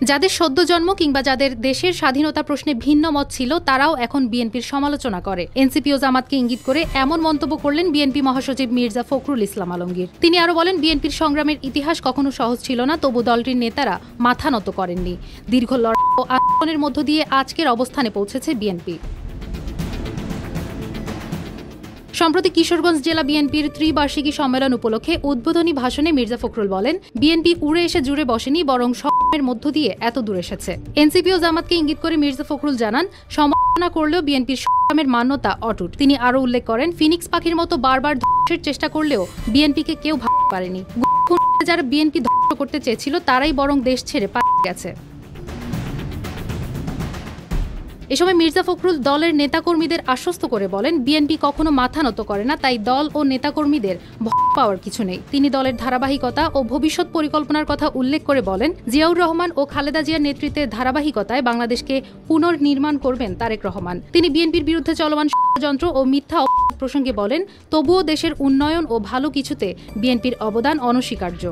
যাদের সদ্য জন্ম কিংবা যাদের দেশের স্বাধীনতা প্রশ্নে ভিন্ন মত ছিল তারাও এখন বিএনপির সমালোচনা করে। এনসিপি ও জামাতকে ইঙ্গিত করে এমন মন্তব্য করলেন বিএনপি মহাসচিব মির্জা ফখরুল ইসলাম আলমগীর। তিনি আরো বলেন, বিএনপির সংগ্রামের ইতিহাস কখনো সহজ ছিল না, তবু দলটির নেতারা মাথা নত করেননি। দীর্ঘ লড়াই ও আন্দোলনের মধ্য দিয়ে আজকের অবস্থানে পৌঁছেছে বিএনপি। সম্প্রতি কিশোরগঞ্জ জেলা বিএনপির ত্রিবার্ষিকী সম্মেলন উপলক্ষে উদ্বোধনী ভাষণে মির্জা ফখরুল বলেন, বিএনপি উড়ে এসে জুড়ে বসেনি, বরং সংগ্রামের মধ্য দিয়ে এত দূর এসেছে। এনসিপি ও জামাতকে ইঙ্গিত করে মির্জা ফখরুল জানান, সমালোচনা করলেও বিএনপির সংগ্রামের মান্যতা অটুট। তিনি আরও উল্লেখ করেন, ফিনিক্স পাখির মতো বারবার ধ্বংসের চেষ্টা করলেও বিএনপিকে কেউ ভাবতে পারেনি। যারা বিএনপি ধ্বংস করতে চেয়েছিল তারাই বরং দেশ ছেড়ে পালিয়ে গেছে। এ সময় মির্জা ফখরুল দলের নেতাকর্মীদের আশ্বস্ত করে বলেন, বিএনপি কখনো মাথা নত করে না, তাই দল ও নেতাকর্মীদের ভয় পাওয়ার কিছু নেই। তিনি দলের ধারাবাহিকতা ও ভবিষ্যৎ পরিকল্পনার কথা উল্লেখ করে বলেন, জিয়াউর রহমান ও খালেদা জিয়ার নেতৃত্বের ধারাবাহিকতায় বাংলাদেশকে পুনর্নির্মাণ করবেন তারেক রহমান। তিনি বিএনপির বিরুদ্ধে চলমান ষড়যন্ত্র ও মিথ্যা প্রসঙ্গে বলেন, তবুও দেশের উন্নয়ন ও ভালো কিছুতে বিএনপির অবদান অনস্বীকার্য।